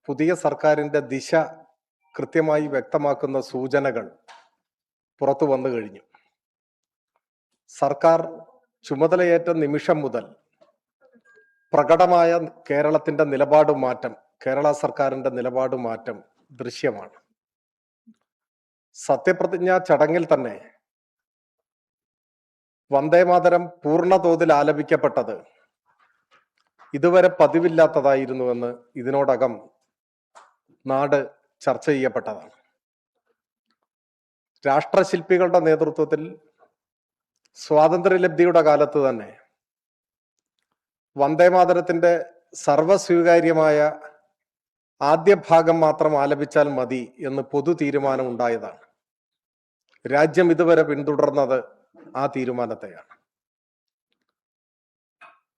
പുതിയ സർക്കാരിന്റെ ദിശ കൃത്യമായി വ്യക്തമാക്കുന്ന സൂചനകൾ പുറത്തു വന്നു കഴിഞ്ഞു. സർക്കാർ ചുമതലയേറ്റ നിമിഷം മുതൽ പ്രകടമായ കേരളത്തിന്റെ നിലപാട് മാറ്റം, കേരള സർക്കാരിന്റെ നിലപാട് മാറ്റം ദൃശ്യമാണ്. സത്യപ്രതിജ്ഞാ ചടങ്ങിൽ തന്നെ വന്ദേമാതരം പൂർണ്ണതോതിൽ ആലപിക്കപ്പെട്ടത് ഇതുവരെ പതിവില്ലാത്തതായിരുന്നുവെന്ന് ഇതിനോടകം നാട് ചർച്ച ചെയ്യപ്പെട്ടതാണ്. രാഷ്ട്രശില്പികളുടെ നേതൃത്വത്തിൽ സ്വാതന്ത്ര്യലബ്ധിയുടെ കാലത്ത് തന്നെ വന്ദേമാതരത്തിന്റെ സർവസ്വീകാര്യമായ ആദ്യ ഭാഗം മാത്രം ആലപിച്ചാൽ മതി എന്ന് പൊതു തീരുമാനം ഉണ്ടായതാണ്. രാജ്യം ഇതുവരെ പിന്തുടർന്നത് ആ തീരുമാനത്തെയാണ്.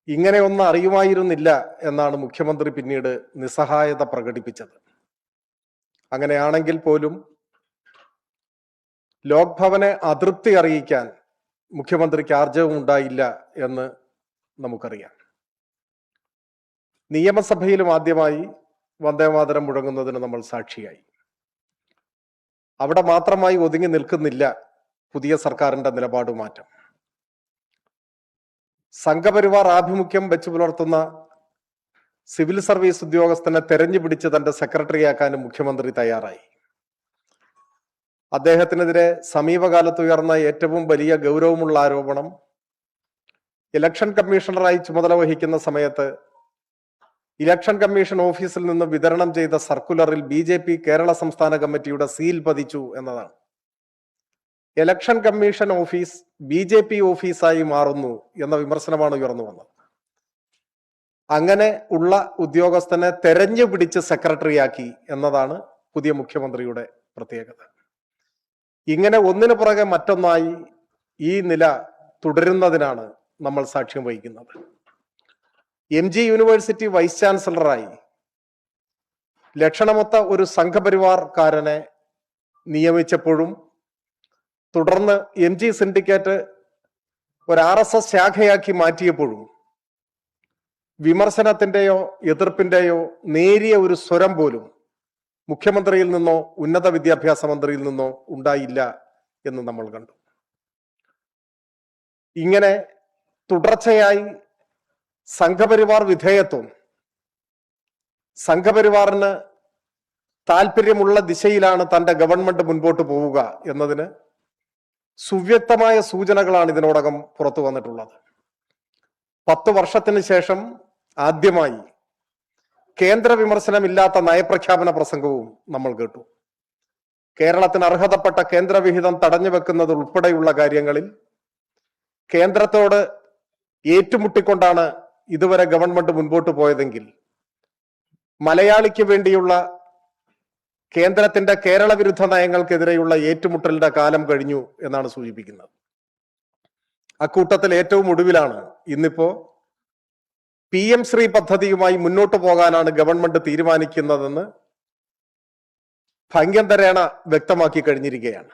ഇങ്ങനെ ഒന്നും അറിയുമായിരുന്നില്ല എന്നാണ് മുഖ്യമന്ത്രി പിന്നീട് നിസ്സഹായത പ്രകടിപ്പിച്ചത്. അങ്ങനെയാണെങ്കിൽ പോലും ലോക് ഭവനെ അതൃപ്തി അറിയിക്കാൻ മുഖ്യമന്ത്രിക്ക് ആർജവം ഉണ്ടായില്ല എന്ന് നമുക്കറിയാം. നിയമസഭയിലും ആദ്യമായി വന്ദേമാതരം മുഴങ്ങുന്നതിന് നമ്മൾ സാക്ഷിയായി. അവിടെ മാത്രമായി ഒതുങ്ങി നിൽക്കുന്നില്ല പുതിയ സർക്കാരിന്റെ നിലപാട് മാറ്റം. സംഘപരിവാർ ആഭിമുഖ്യം വെച്ചു പുലർത്തുന്ന സിവിൽ സർവീസ് ഉദ്യോഗസ്ഥനെ തെരഞ്ഞു പിടിച്ച് തന്റെ സെക്രട്ടറിയാക്കാനും മുഖ്യമന്ത്രി തയ്യാറായി. അദ്ദേഹത്തിനെതിരെ സമീപകാലത്ത് ഉയർന്ന ഏറ്റവും വലിയ ഗൗരവമുള്ള ആരോപണം, ഇലക്ഷൻ കമ്മീഷണറായി ചുമതല വഹിക്കുന്ന സമയത്ത് ഇലക്ഷൻ കമ്മീഷൻ ഓഫീസിൽ നിന്ന് വിതരണം ചെയ്ത സർക്കുലറിൽ BJP കേരള സംസ്ഥാന കമ്മിറ്റിയുടെ സീൽ പതിച്ചു എന്നതാണ്. ഇലക്ഷൻ കമ്മീഷൻ ഓഫീസ് BJP ഓഫീസായി മാറുന്നു എന്ന വിമർശനമാണ് ഉയർന്നു വന്നത്. അങ്ങനെ ഉള്ള ഉദ്യോഗസ്ഥനെ തെരഞ്ഞു പിടിച്ച് സെക്രട്ടറിയാക്കി എന്നതാണ് പുതിയ മുഖ്യമന്ത്രിയുടെ പ്രത്യേകത. ഇങ്ങനെ ഒന്നിനു പുറകെ മറ്റൊന്നായി ഈ നില തുടരുന്നതിനാണ് നമ്മൾ സാക്ഷ്യം വഹിക്കുന്നത്. MG യൂണിവേഴ്സിറ്റി വൈസ് ചാൻസലറായി ലക്ഷണമൊത്ത ഒരു സംഘപരിവാർക്കാരനെ നിയമിച്ചപ്പോഴും തുടർന്ന് MG സിൻഡിക്കേറ്റ് ഒരു RSS ശാഖയാക്കി മാറ്റിയപ്പോഴും വിമർശനത്തിന്റെയോ എതിർപ്പിന്റെയോ നേരിയ ഒരു സ്വരം പോലും മുഖ്യമന്ത്രിയിൽ നിന്നോ ഉന്നത വിദ്യാഭ്യാസ മന്ത്രിയിൽ നിന്നോ ഉണ്ടായില്ല എന്ന് നമ്മൾ കണ്ടു. ഇങ്ങനെ തുടർച്ചയായി സംഘപരിവാർ വിധേയത്വം, സംഘപരിവാറിന് താല്പര്യമുള്ള ദിശയിലാണ് തന്റെ ഗവൺമെന്റ് മുൻപോട്ട് പോവുക എന്നതിന് സുവ്യക്തമായ സൂചനകളാണ് ഇതിനോടകം പുറത്തു വന്നിട്ടുള്ളത്. 10 വർഷത്തിന് ശേഷം ആദ്യമായി കേന്ദ്ര വിമർശനമില്ലാത്ത നയപ്രഖ്യാപന പ്രസംഗവും നമ്മൾ കേട്ടു. കേരളത്തിന് അർഹതപ്പെട്ട കേന്ദ്രവിഹിതം തടഞ്ഞു വെക്കുന്നത് ഉൾപ്പെടെയുള്ള കാര്യങ്ങളിൽ കേന്ദ്രത്തോട് ഏറ്റുമുട്ടിക്കൊണ്ടാണ് ഇതുവരെ ഗവൺമെന്റ് മുൻപോട്ട് പോയതെങ്കിൽ മലയാളിക്ക് വേണ്ടിയുള്ള കേന്ദ്രത്തിന്റെ കേരള വിരുദ്ധ നയങ്ങൾക്കെതിരെയുള്ള ഏറ്റുമുട്ടലിന്റെ കാലം കഴിഞ്ഞു എന്നാണ് സൂചിപ്പിക്കുന്നത്. അക്കൂട്ടത്തിൽ ഏറ്റവും ഒടുവിലാണ് ഇന്നിപ്പോ PM ശ്രീ പദ്ധതിയുമായി മുന്നോട്ട് പോകാനാണ് ഗവൺമെന്റ് തീരുമാനിക്കുന്നതെന്ന് ഭംഗ്യന്തരേണ വ്യക്തമാക്കി കഴിഞ്ഞിരിക്കുകയാണ്.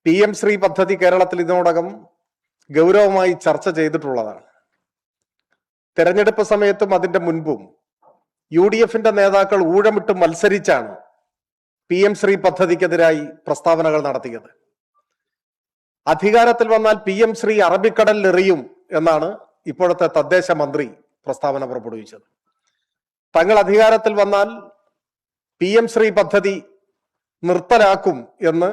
PM ശ്രീ പദ്ധതി കേരളത്തിൽ ഇതിനോടകം ഗൗരവമായി ചർച്ച ചെയ്തിട്ടുള്ളതാണ്. തെരഞ്ഞെടുപ്പ് സമയത്തും അതിന്റെ മുൻപും UDFന്റെ നേതാക്കൾ ഊഴമിട്ട് മത്സരിച്ചാണ് PM ശ്രീ പദ്ധതിക്കെതിരായി പ്രസ്താവനകൾ നടത്തിയത്. അധികാരത്തിൽ വന്നാൽ PM ശ്രീ അറബിക്കടലിൽ എറിയും എന്നാണ് ഇപ്പോഴത്തെ തദ്ദേശ മന്ത്രി പ്രസ്താവന പുറപ്പെടുവിച്ചത്. തങ്ങൾ അധികാരത്തിൽ വന്നാൽ PM ശ്രീ പദ്ധതി നിർത്തലാക്കും എന്ന്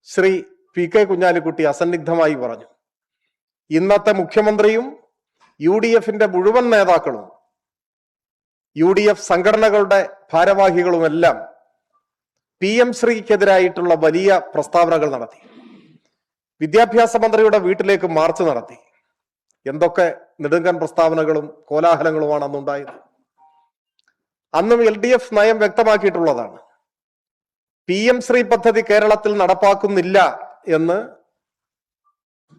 ശ്രീ PK കുഞ്ഞാലിക്കുട്ടി അസന്നിഗ്ധമായി പറഞ്ഞു. ഇന്നത്തെ മുഖ്യമന്ത്രിയും UDFന്റെ മുഴുവൻ നേതാക്കളും UDF സംഘടനകളുടെ ഭാരവാഹികളുമെല്ലാം PM ശ്രീക്കെതിരായിട്ടുള്ള വലിയ പ്രസ്താവനകൾ നടത്തി. വിദ്യാഭ്യാസ മന്ത്രിയുടെ വീട്ടിലേക്ക് മാർച്ച് നടത്തി. എന്തൊക്കെ നെടുങ്കൻ പ്രസ്താവനകളും കോലാഹലങ്ങളുമാണ് അന്നുണ്ടായത്. അന്നും LDF നയം വ്യക്തമാക്കിയിട്ടുള്ളതാണ്. PM ശ്രീ പദ്ധതി കേരളത്തിൽ നടപ്പാക്കുന്നില്ല എന്ന്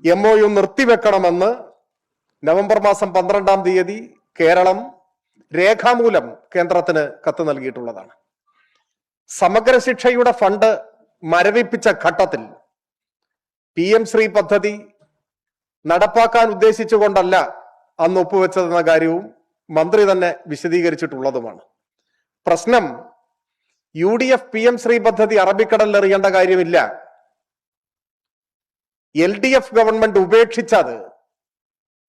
MOU നിർത്തിവെക്കണമെന്ന് നവംബർ മാസം 12-ാം തീയതി കേരളം രേഖാമൂലം കേന്ദ്രത്തിന് കത്ത് നൽകിയിട്ടുള്ളതാണ്. സമഗ്ര ശിക്ഷയുടെ ഫണ്ട് മരവിപ്പിച്ച ഘട്ടത്തിൽ PM ശ്രീ പദ്ധതി നടപ്പാക്കാൻ ഉദ്ദേശിച്ചുകൊണ്ടല്ല അന്ന് ഒപ്പുവെച്ചതെന്ന കാര്യവും മന്ത്രി തന്നെ വിശദീകരിച്ചിട്ടുള്ളതുമാണ്. പ്രശ്നം UDF PM ശ്രീ പദ്ധതി അറബിക്കടലിൽ എറിയേണ്ട കാര്യമില്ല. LDF ഗവൺമെന്റ് ഉപേക്ഷിച്ചത്,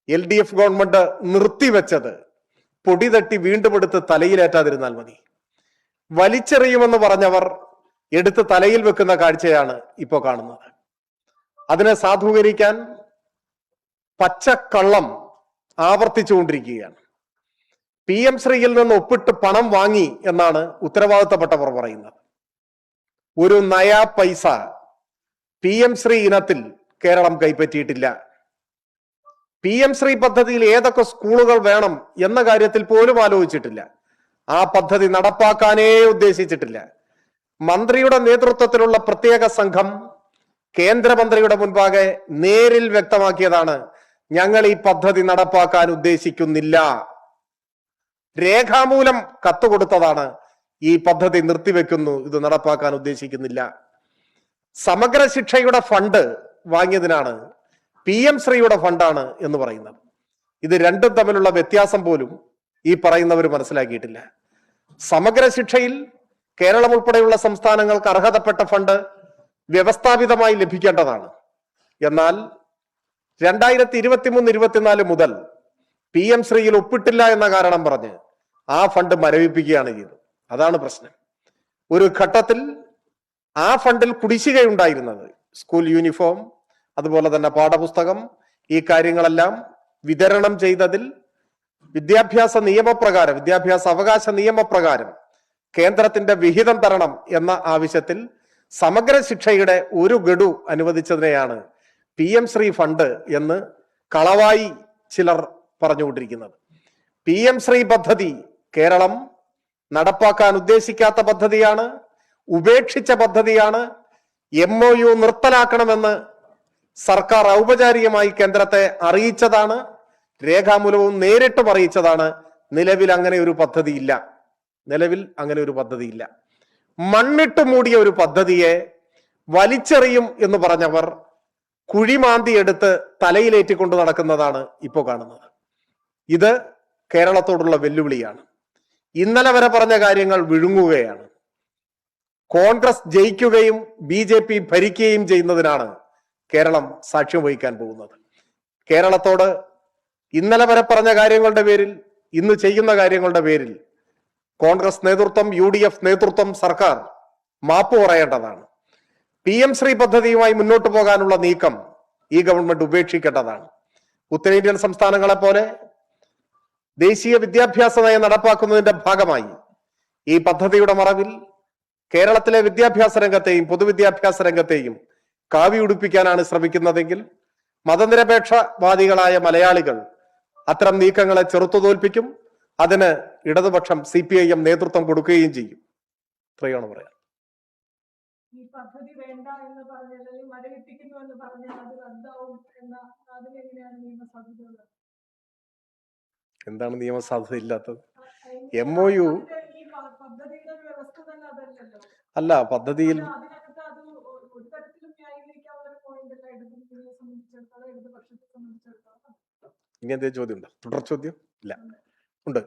LDF ഗവൺമെന്റ് നിർത്തിവെച്ചത് പൊടി തട്ടി വീണ്ടും എടുത്ത് തലയിലേറ്റാതിരുന്നാൽ മതി. വലിച്ചെറിയുമെന്ന് പറഞ്ഞവർ എടുത്ത് തലയിൽ വെക്കുന്ന കാഴ്ചയാണ് ഇപ്പോ കാണുന്നത്. അതിനെ സാധൂകരിക്കാൻ പച്ചക്കള്ളം ആവർത്തിച്ചുകൊണ്ടിരിക്കുകയാണ്. PM ശ്രീയിൽ നിന്ന് ഒപ്പിട്ട് പണം വാങ്ങി എന്നാണ് ഉത്തരവാദിത്തപ്പെട്ടവർ പറയുന്നത്. ഒരു നയാ പൈസ PM ശ്രീ ഇനത്തിൽ കേരളം കൈപ്പറ്റിയിട്ടില്ല. PM ശ്രീ പദ്ധതിയിൽ ഏതൊക്കെ സ്കൂളുകൾ വേണം എന്ന കാര്യത്തിൽ പോലും ആലോചിച്ചിട്ടില്ല. ആ പദ്ധതി നടപ്പാക്കാനേ ഉദ്ദേശിച്ചിട്ടില്ല. മന്ത്രിയുടെ നേതൃത്വത്തിലുള്ള പ്രത്യേക സംഘം കേന്ദ്രമന്ത്രിയുടെ മുൻപാകെ നേരിൽ വ്യക്തമാക്കിയതാണ്, ഞങ്ങൾ ഈ പദ്ധതി നടപ്പാക്കാൻ ഉദ്ദേശിക്കുന്നില്ല. രേഖാമൂലം കത്തുകൊടുത്തതാണ്, ഈ പദ്ധതി നിർത്തിവെക്കുന്നു, ഇത് നടപ്പാക്കാൻ ഉദ്ദേശിക്കുന്നില്ല. സമഗ്ര ശിക്ഷയുടെ ഫണ്ട് വാങ്ങിയതിനാണ് PM ശ്രീയുടെ ഫണ്ടാണ് എന്ന് പറയുന്നത്. ഇത് രണ്ടും തമ്മിലുള്ള വ്യത്യാസം പോലും ഈ പറയുന്നവർ മനസ്സിലാക്കിയിട്ടില്ല. സമഗ്ര ശിക്ഷയിൽ കേരളം ഉൾപ്പെടെയുള്ള സംസ്ഥാനങ്ങൾക്ക് അർഹതപ്പെട്ട ഫണ്ട് വ്യവസ്ഥാപിതമായി ലഭിക്കേണ്ടതാണ്. എന്നാൽ 2023-24 മുതൽ PM ശ്രീയിൽ ഒപ്പിട്ടില്ല എന്ന കാരണം പറഞ്ഞ് ആ ഫണ്ട് മരവിപ്പിക്കുകയാണ് ചെയ്തത്. അതാണ് പ്രശ്നം. ഒരു ഘട്ടത്തിൽ ആ ഫണ്ടിൽ കുടിശ്ശികയുണ്ടായിരുന്നത് സ്കൂൾ യൂണിഫോം, അതുപോലെ തന്നെ പാഠപുസ്തകം, ഈ കാര്യങ്ങളെല്ലാം വിതരണം ചെയ്തതിൽ വിദ്യാഭ്യാസ നിയമപ്രകാരം, വിദ്യാഭ്യാസ അവകാശ നിയമപ്രകാരം കേന്ദ്രത്തിന്റെ വിഹിതം തരണം എന്ന ആവശ്യത്തിൽ സമഗ്ര ശിക്ഷയുടെ ഒരു ഗഡു അനുവദിച്ചതിനെയാണ് PM ശ്രീ ഫണ്ട് എന്ന് കളവായി ചിലർ പറഞ്ഞുകൊണ്ടിരിക്കുന്നത്. PM ശ്രീ പദ്ധതി കേരളം നടപ്പാക്കാൻ ഉദ്ദേശിക്കാത്ത പദ്ധതിയാണ്, ഉപേക്ഷിച്ച പദ്ധതിയാണ്. MOU നിർത്തലാക്കണമെന്ന് സർക്കാർ ഔപചാരികമായി കേന്ദ്രത്തെ അറിയിച്ചതാണ്, രേഖാമൂലവും നേരിട്ടും അറിയിച്ചതാണ്. നിലവിൽ അങ്ങനെ ഒരു പദ്ധതിയില്ല. നിലവിൽ അങ്ങനെ ഒരു പദ്ധതിയില്ല. മണ്ണിട്ട് മൂടിയ ഒരു പദ്ധതിയെ വലിച്ചെറിയും എന്ന് പറഞ്ഞവർ കുഴിമാന്തി എടുത്ത് തലയിലേറ്റിക്കൊണ്ട് നടക്കുന്നതാണ് ഇപ്പോൾ കാണുന്നത്. ഇത് കേരളത്തോടുള്ള വെല്ലുവിളിയാണ്. ഇന്നലെ വരെ പറഞ്ഞ കാര്യങ്ങൾ വിഴുങ്ങുകയാണ്. കോൺഗ്രസ് ജയിക്കുകയും BJP ഭരിക്കുകയും ചെയ്യുന്നതിനാണ് കേരളം സാക്ഷ്യം വഹിക്കാൻ പോകുന്നത്. കേരളത്തോട് ഇന്നലെ വരെ പറഞ്ഞ കാര്യങ്ങളുടെ പേരിൽ, ഇന്ന് ചെയ്യുന്ന കാര്യങ്ങളുടെ പേരിൽ കോൺഗ്രസ് നേതൃത്വം, UDF നേതൃത്വം, സർക്കാർ മാപ്പ് പറയേണ്ടതാണ്. PM ശ്രീ പദ്ധതിയുമായി മുന്നോട്ട് പോകാനുള്ള നീക്കം ഈ ഗവൺമെന്റ് ഉപേക്ഷിക്കേണ്ടതാണ്. ഉത്തരേന്ത്യൻ സംസ്ഥാനങ്ങളെ പോലെ ദേശീയ വിദ്യാഭ്യാസ നയം നടപ്പാക്കുന്നതിന്റെ ഭാഗമായി ഈ പദ്ധതിയുടെ മറവിൽ കേരളത്തിലെ വിദ്യാഭ്യാസ രംഗത്തെയും പൊതുവിദ്യാഭ്യാസ രംഗത്തെയും കാവി ഉടുപ്പിക്കാനാണ് ശ്രമിക്കുന്നതെങ്കിൽ മതനിരപേക്ഷവാദികളായ മലയാളികൾ അത്തരം നീക്കങ്ങളെ ചെറുത്തുതോൽപ്പിക്കും. അതിന് ഇടതുപക്ഷം CPIM നേതൃത്വം കൊടുക്കുകയും ചെയ്യും. ഇത്രയാണ് പറയാം. ഈ പദ്ധതി വേണ്ട എന്ന് പറഞ്ഞാൽ, മരവിപ്പിക്കുന്നു എന്ന് പറഞ്ഞാൽ അത് റദ്ദാവും എന്ന അതിനെങ്ങനെയാണ് നിയമസാധുത? എന്താണ് നിയമസാധുത ഇല്ലാത്തത്? MOU പദ്ധതിയുടെ വ്യവസ്ഥ തന്നെ അതല്ലല്ലോ. അല്ല, പദ്ധതിയിൽ അതിനകത്ത് അത് ഒരു തരത്തിലും ന്യായീകരിക്കാവുന്ന ഒരു പോയിന്റ് അല്ല ഇടതുപക്ഷത്തെ സംബന്ധിച്ചിടത്തോളം, ഇടതുപക്ഷത്തെ സംബന്ധിച്ചിടത്തോളം. ഇനി എന്തേ ചോദ്യം ഉണ്ടോ? തുടർ ചോദ്യം ഇല്ല? ഉണ്ട്,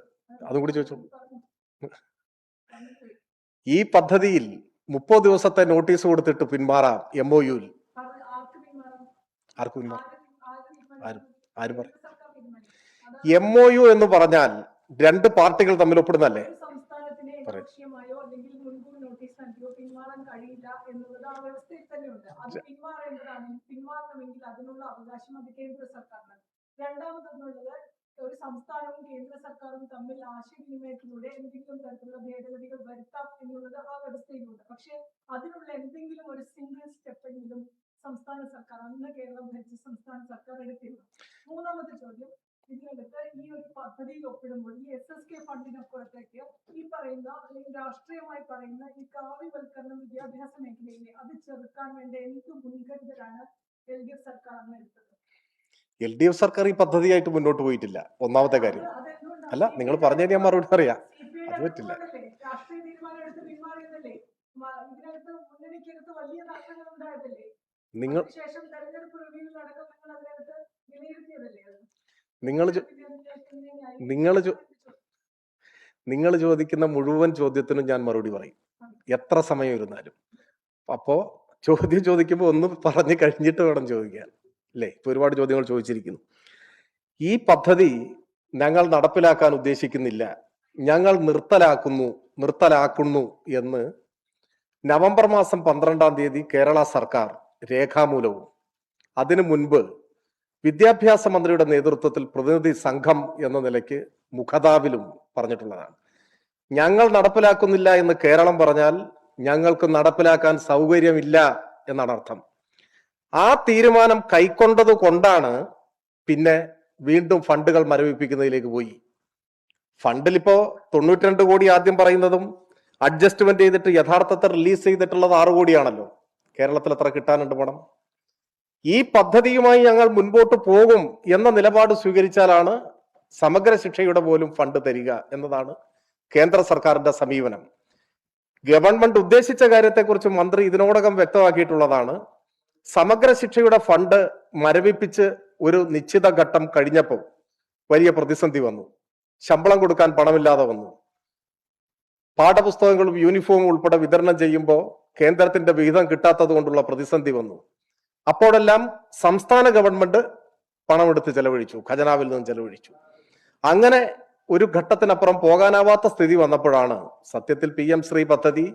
അതും കൂടി ചോദിച്ചോളൂ. ഈ പദ്ധതിയിൽ 30 ദിവസത്തെ നോട്ടീസ് കൊടുത്തിട്ട് പിന്മാറാം. MOU-ൽ ആർക്ക് പിന്മാറാം? ആര് പറയും? MOU എന്ന് പറഞ്ഞാൽ രണ്ട് പാർട്ടികൾ തമ്മിൽ ഒപ്പിടുന്നല്ലേ? രണ്ടാമതൊന്നുള്ളത്, ഒരു സംസ്ഥാനവും കേന്ദ്ര സർക്കാരും തമ്മിൽ ആശയവിനിമയത്തിലൂടെ എന്തെങ്കിലും തരത്തിലുള്ള ഭേദഗതികൾ വരുത്താം എന്നുള്ളത് ആ വ്യവസ്ഥയിലുണ്ട്. പക്ഷെ അതിനുള്ള എന്തെങ്കിലും ഒരു സിംഗിൾ സ്റ്റെപ്പെങ്കിലും സംസ്ഥാന സർക്കാർ, അന്ന് കേരളം ഭരിച്ച സംസ്ഥാന സർക്കാർ എടുത്തിരുന്നു. മൂന്നാമത്തെ ചോദ്യം, ഇതിനകത്ത് ഈ ഒരു പദ്ധതിയിൽ ഒപ്പിടുമ്പോൾ ഈ SSK ഫണ്ടിനപ്പുറത്തേക്ക് ഈ പറയുന്ന, അല്ലെങ്കിൽ രാഷ്ട്രീയമായി പറയുന്ന ഈ കാവ്യവൽക്കരണം വിദ്യാഭ്യാസ മേഖലയിലെ അത് ചെറുക്കാൻ വേണ്ട എന്ത് മുൻകരുതലാണ് LDF സർക്കാർ അന്ന് എടുത്തത്? LDF സർക്കാർ ഈ പദ്ധതിയായിട്ട് മുന്നോട്ട് പോയിട്ടില്ല. ഒന്നാമത്തെ കാര്യം. അല്ല, നിങ്ങൾ പറഞ്ഞു ഞാൻ മറുപടി പറയാം. അത് പറ്റില്ല. രാഷ്ട്രീയ തീരുമാനം എടുത്ത് പിന്മാറിയതല്ലേ? ഇതിനകത്ത് മുന്നണിക്കകത്ത് വലിയ നഷ്ടങ്ങൾ ഉണ്ടായതല്ലേ? ശേഷം തെരഞ്ഞെടുപ്പ് റിവ്യൂ നടക്കം നിങ്ങൾ അതിനകത്ത് വിലയിരുത്തിയതല്ലേ? നിങ്ങൾ ചോദിക്കുന്ന മുഴുവൻ ചോദ്യത്തിനും ഞാൻ മറുപടി പറയും, എത്ര സമയം ഇരുന്നാലും. അപ്പോ ചോദ്യം ചോദിക്കുമ്പോൾ ഒന്ന് പറഞ്ഞു കഴിഞ്ഞിട്ട് വേണം ചോദിക്കാൻ, അല്ലേ? ഇപ്പൊ ഒരുപാട് ചോദ്യങ്ങൾ ചോദിച്ചിരിക്കുന്നു. ഈ പദ്ധതി ഞങ്ങൾ നടപ്പിലാക്കാൻ ഉദ്ദേശിക്കുന്നില്ല, ഞങ്ങൾ നിർത്തലാക്കുന്നു എന്ന് നവംബർ മാസം 12-ാം തീയതി കേരള സർക്കാർ രേഖാമൂലവും അതിനു മുൻപ് വിദ്യാഭ്യാസ മന്ത്രിയുടെ നേതൃത്വത്തിൽ പ്രതിനിധി സംഘം എന്ന നിലയ്ക്ക് മുഖതാവിലും പറഞ്ഞിട്ടുള്ളതാണ്. ഞങ്ങൾ നടപ്പിലാക്കുന്നില്ല എന്ന് കേരളം പറഞ്ഞാൽ ഞങ്ങൾക്ക് നടപ്പിലാക്കാൻ സൗകര്യമില്ല എന്നാണ് അർത്ഥം. ആ തീരുമാനം കൈക്കൊണ്ടത് കൊണ്ടാണ് പിന്നെ വീണ്ടും ഫണ്ടുകൾ മരവിപ്പിക്കുന്നതിലേക്ക് പോയി. ഫണ്ടിൽ ഇപ്പോ 92 കോടി ആദ്യം പറയുന്നതും അഡ്ജസ്റ്റ്മെന്റ് ചെയ്തിട്ട് യഥാർത്ഥത്തിൽ റിലീസ് ചെയ്തിട്ടുള്ളത് 6 കോടിയാണല്ലോ. കേരളത്തിൽ എത്ര കിട്ടാനുണ്ട് പണം? ഈ പദ്ധതിയുമായി ഞങ്ങൾ മുൻപോട്ട് പോകും എന്ന നിലപാട് സ്വീകരിച്ചാലാണ് സമഗ്ര ശിക്ഷയുടെ പോലും ഫണ്ട് തരിക എന്നതാണ് കേന്ദ്ര സർക്കാരിന്റെ സമീപനം. ഗവൺമെന്റ് ഉദ്ദേശിച്ച കാര്യത്തെക്കുറിച്ച് മന്ത്രി ഇതിനോടകം വ്യക്തമാക്കിയിട്ടുള്ളതാണ്. സമഗ്ര ശിക്ഷയുടെ ഫണ്ട് മരവിപ്പിച്ച് ഒരു നിശ്ചിത ഘട്ടം കഴിഞ്ഞപ്പോൾ വലിയ പ്രതിസന്ധി വന്നു. ശമ്പളം കൊടുക്കാൻ പണമില്ലാതെ വന്നു. പാഠപുസ്തകങ്ങളും യൂണിഫോമും ഉൾപ്പെടെ വിതരണം ചെയ്യുമ്പോൾ കേന്ദ്രത്തിന്റെ വിഹിതം കിട്ടാത്തത് കൊണ്ടുള്ള പ്രതിസന്ധി വന്നു. അപ്പോഴെല്ലാം സംസ്ഥാന ഗവൺമെന്റ് പണമെടുത്ത് ചെലവഴിച്ചു, ഖജനാവിൽ നിന്ന് ചെലവഴിച്ചു. അങ്ങനെ ഒരു ഘട്ടത്തിനപ്പുറം പോകാനാവാത്ത സ്ഥിതി വന്നപ്പോഴാണ് സത്യത്തിൽ PM ശ്രീ പദ്ധതി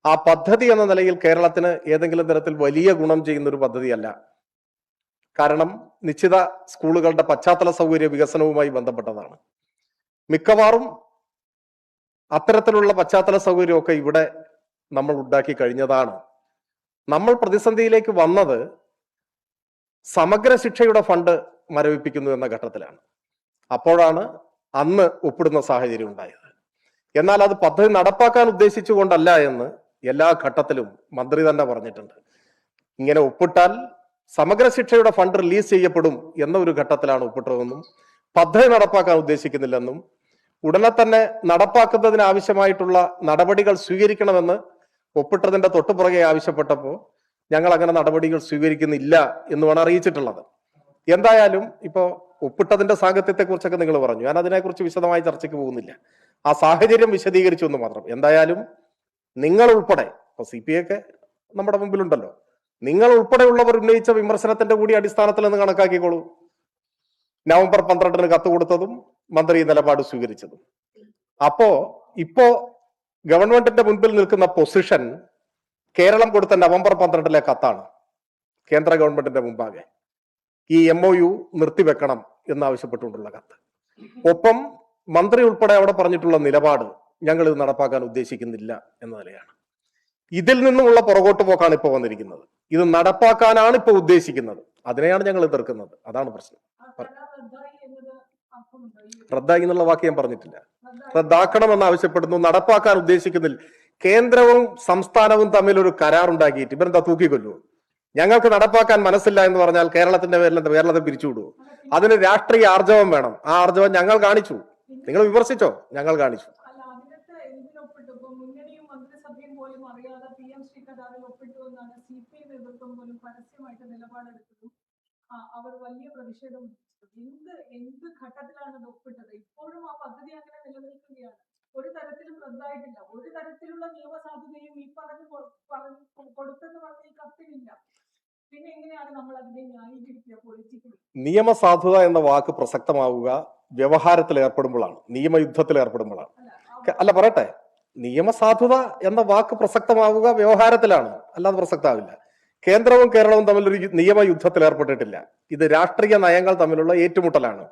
ആ പദ്ധതി എന്ന നിലയിൽ കേരളത്തിന് ഏതെങ്കിലും തരത്തിൽ വലിയ ഗുണം ചെയ്യുന്ന ഒരു പദ്ധതിയല്ല. കാരണം നിശ്ചിത സ്കൂളുകളുടെ പശ്ചാത്തല സൗകര്യ വികസനവുമായി ബന്ധപ്പെട്ടതാണ്. മിക്കവാറും അത്തരത്തിലുള്ള പശ്ചാത്തല സൗകര്യമൊക്കെ ഇവിടെ നമ്മൾ ഉണ്ടാക്കി കഴിഞ്ഞതാണ്. നമ്മൾ പ്രതിസന്ധിയിലേക്ക് വന്നത് സമഗ്ര ശിക്ഷയുടെ ഫണ്ട് മരവിപ്പിക്കുന്നു എന്ന ഘട്ടത്തിലാണ്. അപ്പോഴാണ് അന്ന് ഒപ്പിടുന്ന സാഹചര്യം ഉണ്ടായത്. എന്നാൽ അത് പദ്ധതി നടപ്പാക്കാൻ ഉദ്ദേശിച്ചുകൊണ്ടല്ല എന്ന് എല്ലാ ഘട്ടത്തിലും മന്ത്രി തന്നെ പറഞ്ഞിട്ടുണ്ട്. ഇങ്ങനെ ഒപ്പിട്ടാൽ സമഗ്ര ശിക്ഷയുടെ ഫണ്ട് റിലീസ് ചെയ്യപ്പെടും എന്ന ഒരു ഘട്ടത്തിലാണ് ഒപ്പിട്ടതെന്നും പദ്ധതി നടപ്പാക്കാൻ ഉദ്ദേശിക്കുന്നില്ലെന്നും ഉടനെ തന്നെ നടപ്പാക്കുന്നതിന് ആവശ്യമായിട്ടുള്ള നടപടികൾ സ്വീകരിക്കണമെന്ന് ഒപ്പിട്ടതിന്റെ തൊട്ടുപുറകെ ആവശ്യപ്പെട്ടപ്പോൾ ഞങ്ങൾ അങ്ങനെ നടപടികൾ സ്വീകരിക്കുന്നില്ല എന്നുമാണ് അറിയിച്ചിട്ടുള്ളത്. എന്തായാലും ഇപ്പോ ഒപ്പിട്ടതിന്റെ സാഹചര്യത്തെ കുറിച്ചൊക്കെ നിങ്ങൾ പറഞ്ഞു. ഞാൻ അതിനെക്കുറിച്ച് വിശദമായി ചർച്ചയ്ക്ക് പോകുന്നില്ല. ആ സാഹചര്യം വിശദീകരിച്ചു എന്ന് മാത്രം. എന്തായാലും നിങ്ങൾ ഉൾപ്പെടെ, ഇപ്പൊ CPI ഒക്കെ നമ്മുടെ മുമ്പിലുണ്ടല്ലോ, നിങ്ങൾ ഉൾപ്പെടെയുള്ളവർ ഉന്നയിച്ച വിമർശനത്തിന്റെ കൂടി അടിസ്ഥാനത്തിൽ നിന്ന് കണക്കാക്കിക്കോളൂ. നവംബർ 12-ന് കത്ത് കൊടുത്തതും മന്ത്രി നിലപാട് സ്വീകരിച്ചതും. അപ്പോ ഇപ്പോ ഗവൺമെന്റിന്റെ മുൻപിൽ നിൽക്കുന്ന പൊസിഷൻ കേരളം കൊടുത്ത നവംബർ 12-ലെ കത്താണ് കേന്ദ്ര ഗവൺമെന്റിന്റെ മുമ്പാകെ. ഈ MOU നിർത്തിവെക്കണം എന്നാവശ്യപ്പെട്ടുകൊണ്ടുള്ള കത്ത്. ഒപ്പം മന്ത്രി ഉൾപ്പെടെ അവിടെ പറഞ്ഞിട്ടുള്ള നിലപാട് ഞങ്ങൾ ഇത് നടപ്പാക്കാൻ ഉദ്ദേശിക്കുന്നില്ല എന്ന നിലയാണ്. ഇതിൽ നിന്നുമുള്ള പുറകോട്ട് പോക്കാണ് ഇപ്പോൾ വന്നിരിക്കുന്നത്. ഇത് നടപ്പാക്കാനാണ് ഇപ്പോൾ ഉദ്ദേശിക്കുന്നത്, അതിനെയാണ് ഞങ്ങൾ എതിർക്കുന്നത്. അതാണ് പ്രശ്നം. റദ്ദായി എന്നുള്ള വാക്ക് ഞാൻ പറഞ്ഞിട്ടില്ല. റദ്ദാക്കണമെന്ന് ആവശ്യപ്പെടുന്നു, നടപ്പാക്കാൻ ഉദ്ദേശിക്കുന്നില്ല. കേന്ദ്രവും സംസ്ഥാനവും തമ്മിൽ ഒരു കരാറുണ്ടാക്കിയിട്ട് ഇവരെന്താ തൂക്കിക്കൊല്ലുവോ? ഞങ്ങൾക്ക് നടപ്പാക്കാൻ മനസ്സില്ല എന്ന് പറഞ്ഞാൽ കേരളത്തിന്റെ പേരിൽ എന്താ കേരളത്തെ പിരിച്ചുവിടുവോ? അതിന് രാഷ്ട്രീയ ആർജവം വേണം. ആ ആർജവം ഞങ്ങൾ കാണിച്ചു. നിങ്ങൾ വിമർശിച്ചോ? ഞങ്ങൾ കാണിച്ചു. അവർ വലിയ പ്രതിഷേധം. എന്ത് ഘട്ടത്തിലാണ് അത് ഒപ്പിട്ടത്? ഇപ്പോഴും ആ പദ്ധതി അങ്ങനെ നിലനിൽക്കുകയാണ്. ഒരു തരത്തിലും റദ്ദായിട്ടില്ല. ഒരു തരത്തിലുള്ള നിയമസാധുതയും ഈ കൊടുത്തെന്ന് പറഞ്ഞ ഈ കത്തിലില്ല. പിന്നെ എങ്ങനെയാണ് നമ്മൾ അതിനെ ന്യായീകരിക്കുക പൊളിറ്റിക്കലി? നിയമസാധുത എന്ന വാക്ക് പ്രസക്തമാവുക വ്യവഹാരത്തിൽ ഏർപ്പെടുമ്പോഴാണ്, നിയമയുദ്ധത്തിൽ ഏർപ്പെടുമ്പോഴാണ്. അല്ല പറയട്ടെ, നിയമസാധുത എന്ന വാക്ക് പ്രസക്തമാവുക വ്യവഹാരത്തിലാണ്, അല്ലാതെ പ്രസക്തമാവില്ല. കേന്ദ്രവും കേരളവും തമ്മിലൊരു നിയമയുദ്ധത്തിൽ ഏർപ്പെട്ടിട്ടില്ല. ഇത് രാഷ്ട്രീയ നയങ്ങൾ തമ്മിലുള്ള ഏറ്റുമുട്ടലാണ്.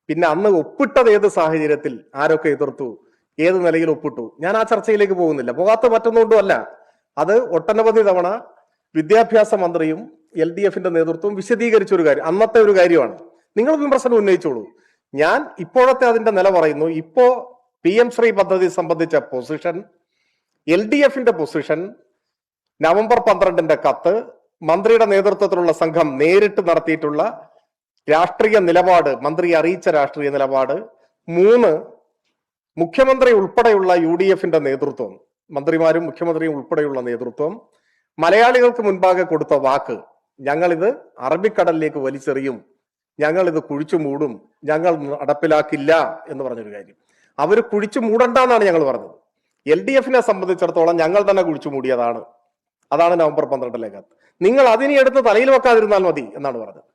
പിന്നെ അന്ന് ഒപ്പിട്ടത് ഏത് സാഹചര്യത്തിൽ, ആരൊക്കെ എതിർത്തു, ഏത് നിലയിൽ ഒപ്പിട്ടു, ഞാൻ ആ ചർച്ചയിലേക്ക് പോകുന്നില്ല. പോകാത്ത മറ്റൊന്നുകൊണ്ടും അല്ല. അത് ഒട്ടനവധി തവണ വിദ്യാഭ്യാസ മന്ത്രിയും LDFന്റെ നേതൃത്വവും വിശദീകരിച്ച ഒരു കാര്യം, അന്നത്തെ ഒരു കാര്യമാണ്. നിങ്ങൾ വിമർശനം ഉന്നയിച്ചോളൂ. ഞാൻ ഇപ്പോഴത്തെ അതിന്റെ നില പറയുന്നു. ഇപ്പോ PM ശ്രീ പദ്ധതി സംബന്ധിച്ച പൊസിഷൻ, LDFന്റെ പൊസിഷൻ, നവംബർ 12-ന്റെ കത്ത്, മന്ത്രിയുടെ നേതൃത്വത്തിലുള്ള സംഘം നേരിട്ട് നടത്തിയിട്ടുള്ള രാഷ്ട്രീയ നിലപാട്, മന്ത്രി അറിയിച്ച രാഷ്ട്രീയ നിലപാട്, 3 മുഖ്യമന്ത്രി ഉൾപ്പെടെയുള്ള UDFന്റെ നേതൃത്വം, മന്ത്രിമാരും മുഖ്യമന്ത്രിയും ഉൾപ്പെടെയുള്ള നേതൃത്വം മലയാളികൾക്ക് മുൻപാകെ കൊടുത്ത വാക്ക്, ഞങ്ങളിത് അറബിക്കടലിലേക്ക് വലിച്ചെറിയും, ഞങ്ങൾ ഇത് കുഴിച്ചു മൂടും, ഞങ്ങൾ നടപ്പിലാക്കില്ല എന്ന് പറഞ്ഞൊരു കാര്യം. അവർ കുഴിച്ചു മൂടണ്ടെന്നാണ് ഞങ്ങൾ പറഞ്ഞത്. LDF-നെ സംബന്ധിച്ചിടത്തോളം ഞങ്ങൾ തന്നെ കുഴിച്ചു മൂടിയതാണ്. അതാണ് നവംബർ 12 നിങ്ങൾ അതിനെ എടുത്ത് തലയിൽ വെക്കാതിരുന്നാൽ മതി എന്നാണ് പറഞ്ഞത്.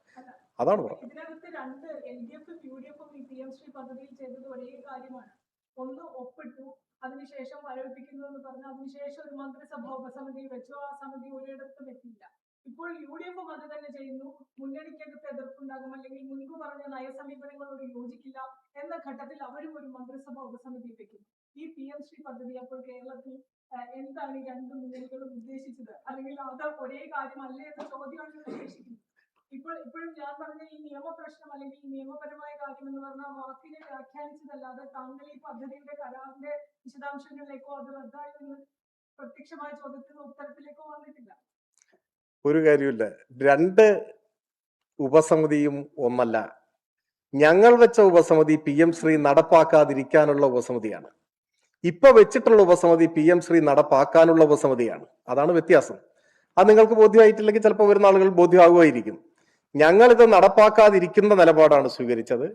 അതാണ് പറഞ്ഞത്. ഇതിനകത്ത് രണ്ട് LDF-ഉം UDF-ഉം ഈ PM ശ്രീ പദ്ധതിയിൽ ചെയ്തത് ഒരേ കാര്യമാണ്. ഒന്ന് ഒപ്പിട്ടു, അതിനുശേഷം വരവിപ്പിക്കുന്നു എന്ന് പറഞ്ഞ് അതിനുശേഷം ഒരു മന്ത്രിസഭാ ഉപസമിതി വെച്ചു. ആ സമിതി ഒരിടത്തും എത്തിയില്ല. ഇപ്പോൾ UDF-ഉം അത് തന്നെ ചെയ്യുന്നു. മുന്നണിക്കകത്ത് എതിർപ്പുണ്ടാകും, അല്ലെങ്കിൽ മുൻപ് പറഞ്ഞ നയസമീപനങ്ങളോട് യോജിക്കില്ല എന്ന ഘട്ടത്തിൽ അവരും ഒരു മന്ത്രിസഭാ ഉപസമിതി വെക്കുന്നു. ഈ PM ശ്രീ പദ്ധതി അപ്പോൾ കേരളത്തിൽ എന്താണ് ഈ രണ്ട് മുന്നണികളും ഉദ്ദേശിച്ചത്? അല്ലെങ്കിൽ അത് ഒരേ കാര്യമല്ലേ എന്ന ചോദ്യമാണ് ഉദ്ദേശിക്കുന്നത്. ഇപ്പോഴും ഞാൻ പറഞ്ഞ ഈ നിയമപ്രശ്നം അല്ലെങ്കിൽ ഈ നിയമപരമായ കാര്യം എന്ന് പറഞ്ഞാൽ വാക്കിനെ വ്യാഖ്യാനിച്ചതല്ലാതെ താങ്കൾ ഈ പദ്ധതിയുടെ കരാറിന്റെ വിശദാംശങ്ങളിലേക്കോ അത് റദ്ദായി നിന്ന് പ്രത്യക്ഷമായ ചോദ്യത്തിന് ഉത്തരത്തിലേക്കോ വന്നിട്ടില്ല. ഒരു കാര്യമില്ല. രണ്ട് ഉപസമിതിയും ഒന്നല്ല. ഞങ്ങൾ വെച്ച ഉപസമിതി PM ശ്രീ നടപ്പാക്കാതിരിക്കാനുള്ള ഉപസമിതിയാണ്. ഇപ്പൊ വെച്ചിട്ടുള്ള ഉപസമിതി PM ശ്രീ നടപ്പാക്കാനുള്ള ഉപസമിതിയാണ്. അതാണ് വ്യത്യാസം. അത് നിങ്ങൾക്ക് ബോധ്യമായിട്ടില്ലെങ്കിൽ ചിലപ്പോൾ വരുന്ന ആളുകൾ ബോധ്യമാകുമായിരിക്കും. ഞങ്ങൾ ഇത് നടപ്പാക്കാതിരിക്കുന്ന നിലപാടാണ് സ്വീകരിച്ചത്.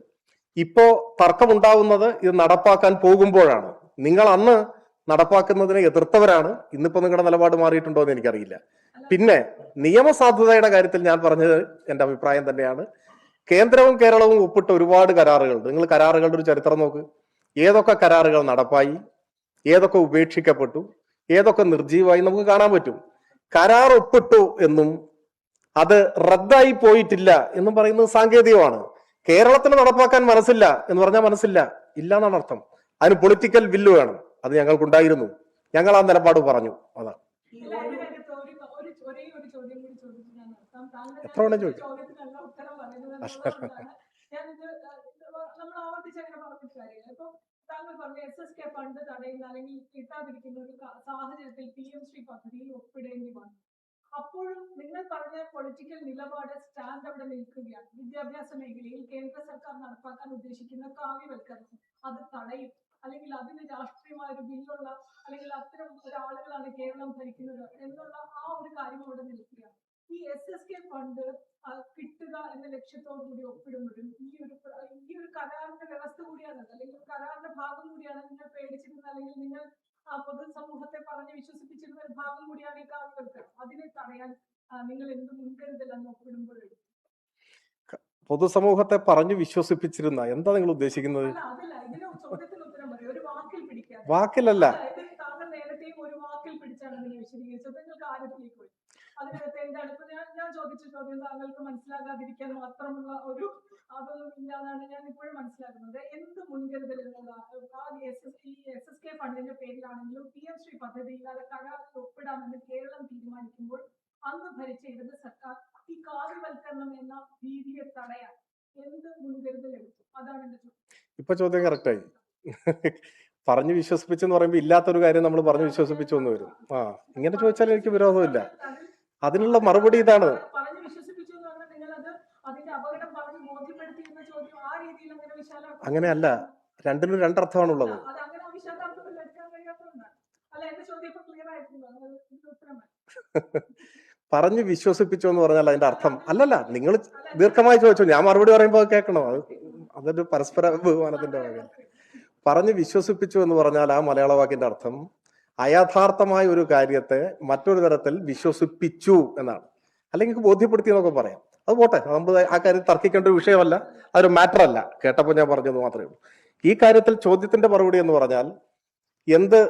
ഇപ്പോ തർക്കമുണ്ടാവുന്നത് ഇത് നടപ്പാക്കാൻ പോകുമ്പോഴാണ്. നിങ്ങൾ അന്ന് നടപ്പാക്കുന്നതിനെ എതിർത്തവരാണ്. ഇന്നിപ്പോ നിങ്ങളുടെ നിലപാട് മാറിയിട്ടുണ്ടോ എന്ന് എനിക്കറിയില്ല. പിന്നെ നിയമസാധുതയുടെ കാര്യത്തിൽ ഞാൻ പറഞ്ഞത് എന്റെ അഭിപ്രായം തന്നെയാണ്. കേന്ദ്രവും കേരളവും ഒപ്പിട്ട ഒരുപാട് കരാറുകളുണ്ട്. നിങ്ങൾ കരാറുകളുടെ ഒരു ചരിത്രം നോക്ക്. ഏതൊക്കെ കരാറുകൾ നടപ്പായി, ഏതൊക്കെ ഉപേക്ഷിക്കപ്പെട്ടു, ഏതൊക്കെ നിർജീവമായി നമുക്ക് കാണാൻ പറ്റും. കരാർ ഒപ്പിട്ടു എന്നും അത് റദ്ദായി പോയിട്ടില്ല എന്നും പറയുന്നത് സാങ്കേതികമാണ്. കേരളത്തിന് നടപ്പാക്കാൻ മനസ്സില്ല എന്ന് പറഞ്ഞാൽ മനസ്സില്ല, ഇല്ല എന്നാണ് അർത്ഥം. അതിന് പൊളിറ്റിക്കൽ വില്ല് വേണം. അത് ഞങ്ങൾക്കുണ്ടായിരുന്നു. ഞങ്ങൾ ആ നിലപാട് പറഞ്ഞു. അതാണ്. എത്ര വേണം ചോദിക്കും. താങ്കൾ പറഞ്ഞ SSK ഫണ്ട് തടയുന്ന അല്ലെങ്കിൽ കിട്ടാതിരിക്കുന്ന ഒരു സാഹചര്യത്തിൽ PM ശ്രീ പദ്ധതിയിൽ ഒപ്പിടേണ്ടി വന്നു. അപ്പോഴും നിങ്ങൾ പറഞ്ഞ പൊളിറ്റിക്കൽ നിലപാട് സ്റ്റാൻഡ് അവിടെ നിൽക്കുകയാണ്. വിദ്യാഭ്യാസ മേഖലയിൽ കേന്ദ്ര സർക്കാർ നടപ്പാക്കാൻ ഉദ്ദേശിക്കുന്ന കാവ്യവൽക്കരണം അത് തടയും, അല്ലെങ്കിൽ അതിന് രാഷ്ട്രീയമായ ഒരു ബില്ലുള്ള അല്ലെങ്കിൽ അത്തരം ഒരാളുകളാണ് കേരളം ഭരിക്കുന്നത് എന്നുള്ള ആ ഒരു കാര്യം അവിടെ നിൽക്കുകയാണ്. ഈ SSK ഫണ്ട് കിട്ടുക എന്ന ലക്ഷ്യത്തോടു കൂടി ഒപ്പിടുമ്പോഴും ഈ ഒരു കരാറിന്റെ വ്യവസ്ഥ കൂടിയാണ്, അല്ലെങ്കിൽ കരാറിന്റെ ഭാഗം കൂടിയാണ് നിങ്ങൾ പേടിച്ചിരുന്നത്, അല്ലെങ്കിൽ നിങ്ങൾ പൊതുസമൂഹത്തെ പറഞ്ഞ് വിശ്വസിപ്പിച്ചിരുന്ന ഒരു ഭാഗം കൂടിയാണ് ഈ കാവ്യവൽക്കരണം. അതിനെ തടയാൻ നിങ്ങൾ എന്ത് മുൻകരുതലെന്ന് ഒപ്പിടുമ്പോഴും? പൊതുസമൂഹത്തെ പറഞ്ഞു വിശ്വസിപ്പിച്ചിരുന്ന എന്താ നിങ്ങൾ ഉദ്ദേശിക്കുന്നത്? അതല്ല, ഇതിന് ചോദ്യത്തിന് ഉത്തരം പറയും. ഒരു വാക്കിൽ പിടിക്കാൻ. വാക്കിലല്ല. താങ്കൾ നേരത്തെയും ഒരു വാക്കിൽ പിടിച്ചാണ് നിങ്ങൾ വിശദീകരിച്ചത്. നിങ്ങൾ കാര്യത്തിലേക്ക് പോയി. അതിനകത്ത് എന്താണ് ഇപ്പൊ ഞാൻ ചോദിച്ച ചോദ്യം താങ്കൾക്ക് മനസ്സിലാകാതിരിക്കാൻ മാത്രമുള്ള ഒരു അതൊന്നും ഇല്ലാന്നാണ് ഞാൻ ഇപ്പോഴും മനസ്സിലാക്കുന്നത്. എന്ത് മുൻകരുതലുകൾ ഈ SSK ഫണ്ടിന്റെ പേരിലാണെങ്കിലും PM ശ്രീ പദ്ധതിയിൽ അത് കരാറിൽ ഒപ്പിടാമെന്ന് കേരളം തീരുമാനിക്കുമ്പോൾ അന്ന് ഭരിച്ച ഇടത് സർക്കാർ ഈ കാവ്യവൽക്കരണം എന്ന ഭീതിയെ തടയാൻ എന്ത് മുൻകരുതൽ എടുത്തു? അതാണ് എന്റെ ചോദ്യം. ഇപ്പൊ ചോദ്യം കറക്റ്റായി. പറഞ്ഞു വിശ്വസിപ്പിച്ചെന്ന് പറയുമ്പോൾ ഇല്ലാത്തൊരു കാര്യം നമ്മൾ പറഞ്ഞു വിശ്വസിപ്പിച്ചു എന്ന് വരും. ഇങ്ങനെ ചോദിച്ചാൽ എനിക്ക് വിരോധമില്ല. അതിനുള്ള മറുപടി ഇതാണ്. പറഞ്ഞു വിശ്വസിപ്പിച്ചു എന്ന് പറഞ്ഞാൽ നിങ്ങൾ അത് അതിന്റെ അപകടം പറഞ്ഞു ബോധ്യപ്പെടുത്തി എന്ന ചോദ്യം ആ രീതിയിൽ അങ്ങനെ വിശാല അങ്ങനെയല്ല. രണ്ടിനും രണ്ടർത്ഥമാണുള്ളത്. അത് അങ്ങനെ വിശാലാർത്ഥത്തിൽ എടുക്കാൻ കഴിയാത്തതുകൊണ്ടാണ്. അല്ല, എന്റെ ചോദ്യം ഇപ്പൊ ക്ലിയർ ആയിട്ടുണ്ടോ? പറഞ്ഞു വിശ്വസിപ്പിച്ചു എന്ന് പറഞ്ഞാൽ അതിന്റെ അർത്ഥം അല്ലല്ല. നിങ്ങൾ ദീർഘമായി ചോദിച്ചു, ഞാൻ മറുപടി പറയുമ്പോൾ കേൾക്കണം. അതൊരു പരസ്പര ബഹുമാനത്തിന്റെ ഭാഗം. പറഞ്ഞു വിശ്വസിപ്പിച്ചു എന്ന് പറഞ്ഞാൽ ആ മലയാള വാക്കിന്റെ അർത്ഥം അയഥാർത്ഥമായ ഒരു കാര്യത്തെ മറ്റൊരു തരത്തിൽ വിശ്വസിപ്പിച്ചു എന്നാണ്. അല്ലെങ്കിൽ ബോധ്യപ്പെടുത്തി എന്നൊക്കെ പറയാം. അത് പോട്ടെ, നമ്മൾ ആ കാര്യം തർക്കിക്കേണ്ട ഒരു വിഷയമല്ല, അതൊരു മാറ്റർ അല്ല. കേട്ടപ്പോൾ ഞാൻ പറഞ്ഞത് മാത്രമേ ഉള്ളൂ. ഈ കാര്യത്തിൽ ചോദ്യത്തിന്റെ മറുപടി എന്ന് പറഞ്ഞാൽ എന്ത്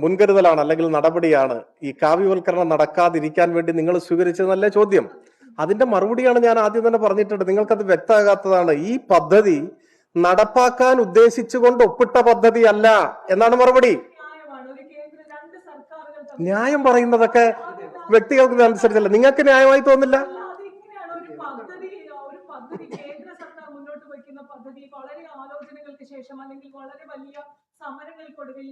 മുൻകരുതലാണ് അല്ലെങ്കിൽ നടപടിയാണ് ഈ കാവ്യവൽക്കരണം നടക്കാതിരിക്കാൻ വേണ്ടി നിങ്ങൾ സ്വീകരിച്ചതെന്നല്ലേ ചോദ്യം. അതിന്റെ മറുപടിയാണ് ഞാൻ ആദ്യം തന്നെ പറഞ്ഞിട്ടുണ്ട്. നിങ്ങൾക്കത് വ്യക്തമാകാത്തതാണ്. ഈ പദ്ധതി നടപ്പാക്കാൻ ഉദ്ദേശിച്ചുകൊണ്ട് ഒപ്പിട്ട പദ്ധതി അല്ല എന്നാണ് മറുപടി. ന്യായം പറയുന്നതൊക്കെ വ്യക്തികൾക്ക് അനുസരിച്ചല്ല. നിങ്ങൾക്ക് ന്യായമായി തോന്നില്ല? വളരെ ആലോചനകൾക്ക് ശേഷം അല്ലെങ്കിൽ വളരെ വലിയ സമരങ്ങൾക്കൊടുവിൽ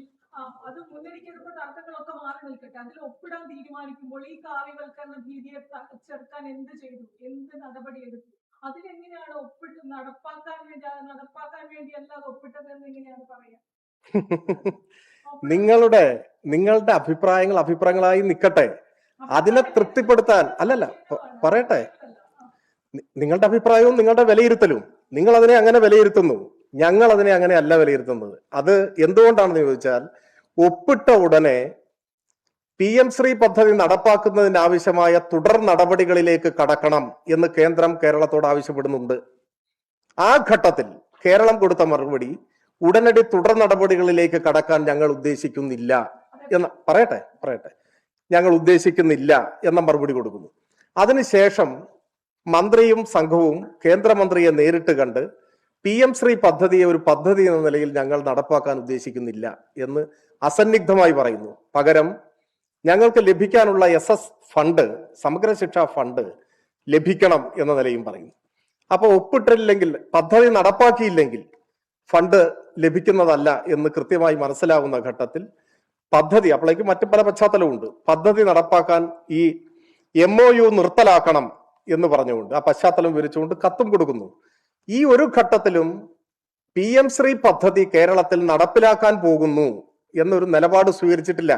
അത് മുന്നണിക്കെടുത്ത തർക്കങ്ങളൊക്കെ മാറി നിൽക്കട്ടെ, അതിൽ ഒപ്പിടാൻ തീരുമാനിക്കുമ്പോൾ ഈ കാവ്യവൽക്കരണ ഭീതിയെ ചെറുക്കാൻ എന്ത് ചെയ്തു, എന്ത് നടപടി എടുത്തു? അതിനെങ്ങനെയാണ് ഒപ്പിട്ട് നടപ്പാക്കാൻ വേണ്ടി അല്ലാതെ ഒപ്പിട്ടതെന്ന് എങ്ങനെയാണ് പറയാ? നിങ്ങളുടെ അഭിപ്രായങ്ങളായി നിൽക്കട്ടെ. അതിനെ തൃപ്തിപ്പെടുത്താൻ അല്ലല്ല, പറയട്ടെ. നിങ്ങളുടെ അഭിപ്രായവും നിങ്ങളുടെ വിലയിരുത്തലും നിങ്ങൾ അതിനെ അങ്ങനെ വിലയിരുത്തുന്നു. ഞങ്ങൾ അതിനെ അങ്ങനെയല്ല വിലയിരുത്തുന്നത്. അത് എന്തുകൊണ്ടാണെന്ന് ചോദിച്ചാൽ, ഒപ്പിട്ട ഉടനെ PM ശ്രീ പദ്ധതി നടപ്പാക്കുന്നതിന് ആവശ്യമായ തുടർ നടപടികളിലേക്ക് കടക്കണം എന്ന് കേന്ദ്രം കേരളത്തോട് ആവശ്യപ്പെടുന്നുണ്ട്. ആ ഘട്ടത്തിൽ കേരളം കൊടുത്ത മറുപടി, ഉടനടി തുടർ നടപടികളിലേക്ക് കടക്കാൻ ഞങ്ങൾ ഉദ്ദേശിക്കുന്നില്ല എന്ന് പറയട്ടെ ഞങ്ങൾ ഉദ്ദേശിക്കുന്നില്ല എന്ന മറുപടി കൊടുക്കുന്നു. അതിനുശേഷം മന്ത്രിയും സംഘവും കേന്ദ്രമന്ത്രിയെ നേരിട്ട് കണ്ട് PM ശ്രീ പദ്ധതിയെ ഒരു പദ്ധതി എന്ന നിലയിൽ ഞങ്ങൾ നടപ്പാക്കാൻ ഉദ്ദേശിക്കുന്നില്ല എന്ന് അസന്നിഗ്ധമായി പറയുന്നു. പകരം ഞങ്ങൾക്ക് ലഭിക്കാനുള്ള SS ഫണ്ട്, സമഗ്ര ശിക്ഷാ ഫണ്ട് ലഭിക്കണം എന്ന നിലയും പറയുന്നു. അപ്പൊ ഒപ്പിട്ടില്ലെങ്കിൽ, പദ്ധതി നടപ്പാക്കിയില്ലെങ്കിൽ ഫണ്ട് ലഭിക്കുന്നതല്ല എന്ന് കൃത്യമായി മനസ്സിലാവുന്ന ഘട്ടത്തിൽ പദ്ധതി, അപ്പോഴേക്ക് മറ്റു പല പശ്ചാത്തലമുണ്ട്, പദ്ധതി നടപ്പാക്കാൻ ഈ MOU നിർത്തലാക്കണം എന്ന് പറഞ്ഞുകൊണ്ട് ആ പശ്ചാത്തലം വിവരിച്ചുകൊണ്ട് കത്തും കൊടുക്കുന്നു. ഈ ഒരു ഘട്ടത്തിലും PM ശ്രീ പദ്ധതി കേരളത്തിൽ നടപ്പിലാക്കാൻ പോകുന്നു എന്നൊരു നിലപാട് സ്വീകരിച്ചിട്ടില്ല.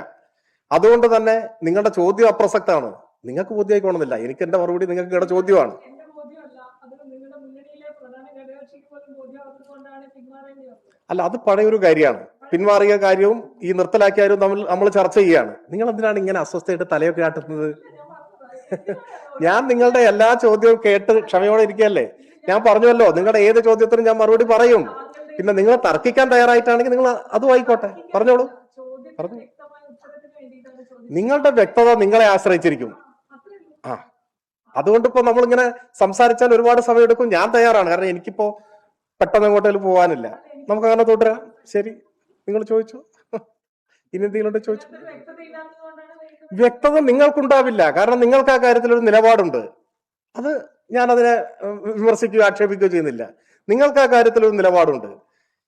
അതുകൊണ്ട് തന്നെ നിങ്ങളുടെ ചോദ്യം അപ്രസക്താണ്. നിങ്ങൾക്ക് ബോധ്യമായിക്കോണമെന്നില്ല, എനിക്ക് എന്റെ മറുപടി നിങ്ങൾക്ക് നിങ്ങളുടെ ചോദ്യമാണ്. അല്ല, അത് പഴയൊരു കാര്യമാണ്. പിന്മാറിയ കാര്യവും ഈ നിർത്തലാക്കിയ കാര്യവും തമ്മിൽ നമ്മൾ ചർച്ച ചെയ്യുകയാണ്. നിങ്ങൾ എന്തിനാണ് ഇങ്ങനെ അസ്വസ്ഥയായിട്ട് തലയൊക്കെ ആട്ടുന്നത്? ഞാൻ നിങ്ങളുടെ എല്ലാ ചോദ്യവും കേട്ട് ക്ഷമയോടെ ഇരിക്കുകയല്ലേ. ഞാൻ പറഞ്ഞല്ലോ, നിങ്ങളുടെ ഏത് ചോദ്യത്തിനും ഞാൻ മറുപടി പറയും. പിന്നെ നിങ്ങൾ തർക്കിക്കാൻ തയ്യാറായിട്ടാണെങ്കിൽ നിങ്ങൾ അതും ആയിക്കോട്ടെ, പറഞ്ഞോളൂ. പറഞ്ഞു. നിങ്ങളുടെ വ്യക്തത നിങ്ങളെ ആശ്രയിച്ചിരിക്കും. അതുകൊണ്ട് ഇപ്പൊ നമ്മളിങ്ങനെ സംസാരിച്ചാൽ ഒരുപാട് സമയം എടുക്കും. ഞാൻ തയ്യാറാണ്, കാരണം എനിക്കിപ്പോ പെട്ടെന്ന് എങ്ങോട്ടേലും പോകാനില്ല. നമുക്ക് അങ്ങനെ തുടരാം. ശരി, നിങ്ങൾ ചോദിച്ചു. ഇനി എന്തെങ്കിലും ചോദിച്ചു. വ്യക്തത നിങ്ങൾക്കുണ്ടാവില്ല, കാരണം നിങ്ങൾക്ക് ആ കാര്യത്തിൽ ഒരു നിലപാടുണ്ട്. അത് ഞാൻ അതിനെ വിമർശിക്കുകയോ ആക്ഷേപിക്കുകയോ ചെയ്യുന്നില്ല. നിങ്ങൾക്ക് ആ കാര്യത്തിൽ ഒരു നിലപാടുണ്ട്,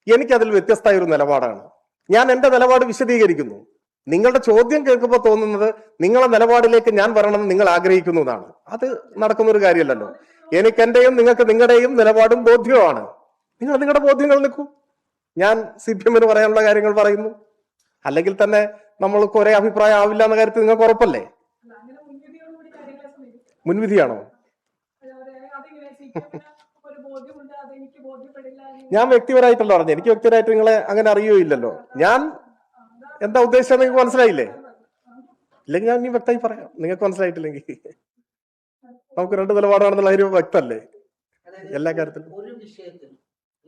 എനിക്കതിൽ വ്യത്യസ്തമായ ഒരു നിലപാടാണ്. ഞാൻ എന്റെ നിലപാട് വിശദീകരിക്കുന്നു. നിങ്ങളുടെ ചോദ്യം കേൾക്കുമ്പോൾ തോന്നുന്നത് നിങ്ങളെ നിലപാടിലേക്ക് ഞാൻ വരണമെന്ന് നിങ്ങൾ ആഗ്രഹിക്കുന്നു എന്നാണ്. അത് നടക്കുന്ന ഒരു കാര്യമല്ലല്ലോ. എനിക്ക് എന്റെയും നിങ്ങൾക്ക് നിങ്ങളുടെയും നിലപാടും ബോധ്യവുമാണ്. നിങ്ങൾ നിങ്ങളുടെ ബോധ്യങ്ങൾ നിൽക്കൂ. ഞാൻ CPM പറയാനുള്ള കാര്യങ്ങൾ പറയുന്നു. അല്ലെങ്കിൽ തന്നെ നമ്മൾക്ക് ഒരേ അഭിപ്രായം ആവില്ല എന്ന കാര്യത്തിൽ നിങ്ങൾക്ക് ഉറപ്പല്ലേ? മുൻവിധിയാണോ? ഞാൻ വ്യക്തിപരമായിട്ടല്ലോ പറഞ്ഞു. എനിക്ക് വ്യക്തിപരമായിട്ട് നിങ്ങളെ അങ്ങനെ അറിയുകയില്ലല്ലോ. ഞാൻ എന്താ ഉദ്ദേശിച്ചത് നിങ്ങൾക്ക് മനസ്സിലായില്ലേ? ഇല്ലെങ്കിൽ ഞാൻ ഇനി വ്യക്തമായി പറയാം. നിങ്ങൾക്ക് മനസ്സിലായിട്ടില്ലെങ്കിൽ നമുക്ക് രണ്ട് നിലപാടാണെന്നുള്ള കാര്യം വ്യക്തമല്ലേ എല്ലാ കാര്യത്തിലും. ഒരു വിഷയത്തിൽ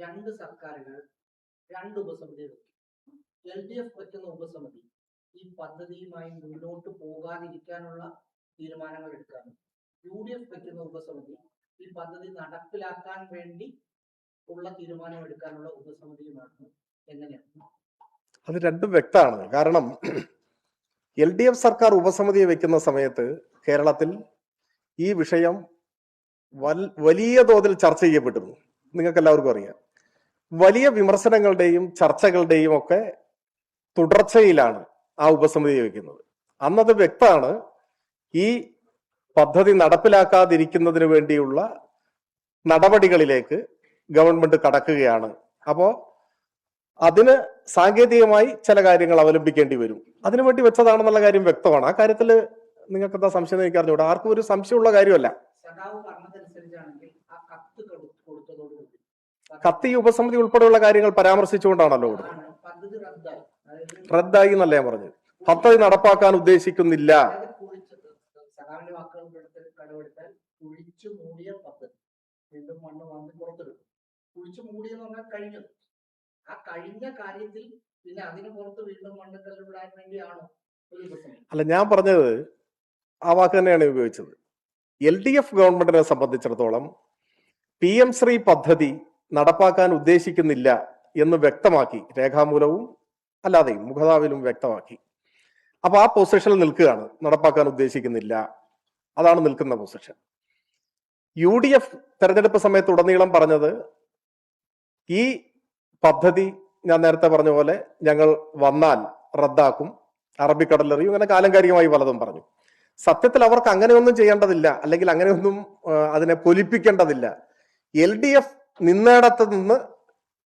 രണ്ട് സർക്കാരുകൾ രണ്ട് ഉപസമിതി വെക്കും. LDF വെക്കുന്ന ഉപസമിതി ഈ പദ്ധതിയുമായി മുന്നോട്ട് പോകാതിരിക്കാനുള്ള തീരുമാനങ്ങൾ എടുക്കാനും, UDF വെക്കുന്ന ഉപസമിതി ഈ പദ്ധതി നടപ്പിലാക്കാൻ വേണ്ടി ഉള്ള തീരുമാനം എടുക്കാനുള്ള ഉപസമിതിയുമാണ്. എങ്ങനെയാണ് അത്? രണ്ടും വ്യക്തമാണ്. കാരണം LDF സർക്കാർ ഉപസമിതിയെ വെക്കുന്ന സമയത്ത് കേരളത്തിൽ ഈ വിഷയം വലിയ തോതിൽ ചർച്ച ചെയ്യപ്പെട്ടിരുന്നു. നിങ്ങൾക്ക് എല്ലാവർക്കും അറിയാം. വലിയ വിമർശനങ്ങളുടെയും ചർച്ചകളുടെയും ഒക്കെ തുടർച്ചയിലാണ് ആ ഉപസമിതിയെ വെക്കുന്നത്. അന്നത് വ്യക്തമാണ്, ഈ പദ്ധതി നടപ്പിലാക്കാതിരിക്കുന്നതിന് വേണ്ടിയുള്ള നടപടികളിലേക്ക് ഗവൺമെന്റ് കടക്കുകയാണ്. അപ്പോ അതിന് സാങ്കേതികമായി ചില കാര്യങ്ങൾ അവലംബിക്കേണ്ടി വരും. അതിനുവേണ്ടി വെച്ചതാണെന്നുള്ള കാര്യം വ്യക്തമാണ്. ആ കാര്യത്തിൽ നിങ്ങൾക്ക് എന്താ സംശയം എനിക്ക് അറിഞ്ഞൂടാ. ആർക്കും ഒരു സംശയമുള്ള കാര്യമല്ല. കത്ത് ഈ ഉപസമിതി ഉൾപ്പെടെയുള്ള കാര്യങ്ങൾ പരാമർശിച്ചുകൊണ്ടാണല്ലോ ഇവിടെ. റദ്ദായി എന്നല്ല ഞാൻ പറഞ്ഞത്. പദ്ധതി നടപ്പാക്കാൻ ഉദ്ദേശിക്കുന്നില്ല. ആ കഴിഞ്ഞ കാര്യത്തിൽ പിന്നെ അതിന് പുറത്ത് വീണ്ടും മണ്ണുകല്ലിടാൻ വേണ്ടിയാണോ? അല്ല, ഞാൻ പറഞ്ഞത് ആ വാക്ക് തന്നെയാണ് ഉപയോഗിച്ചത്. LDF ഗവൺമെന്റിനെ സംബന്ധിച്ചിടത്തോളം PM ശ്രീ പദ്ധതി നടപ്പാക്കാൻ ഉദ്ദേശിക്കുന്നില്ല എന്ന് വ്യക്തമാക്കി, രേഖാമൂലവും അല്ലാതെയും മുഖതാവിലും വ്യക്തമാക്കി. അപ്പൊ ആ പൊസിഷനിൽ നിൽക്കുകയാണ്, നടപ്പാക്കാൻ ഉദ്ദേശിക്കുന്നില്ല. അതാണ് നിൽക്കുന്ന പൊസിഷൻ. UDF തെരഞ്ഞെടുപ്പ് സമയത്ത് ഉടനീളം പറഞ്ഞത് ഈ പദ്ധതി ഞാൻ നേരത്തെ പറഞ്ഞ പോലെ ഞങ്ങൾ വന്നാൽ റദ്ദാക്കും, അറബിക്കടലെറിയും, അങ്ങനെ കാലങ്കാരികമായി പലതും പറഞ്ഞു. സത്യത്തിൽ അവർക്ക് അങ്ങനെയൊന്നും ചെയ്യേണ്ടതില്ല, അല്ലെങ്കിൽ അങ്ങനെയൊന്നും അതിനെ പൊലിപ്പിക്കേണ്ടതില്ല. LDF നിന്നിടത്ത് നിന്ന്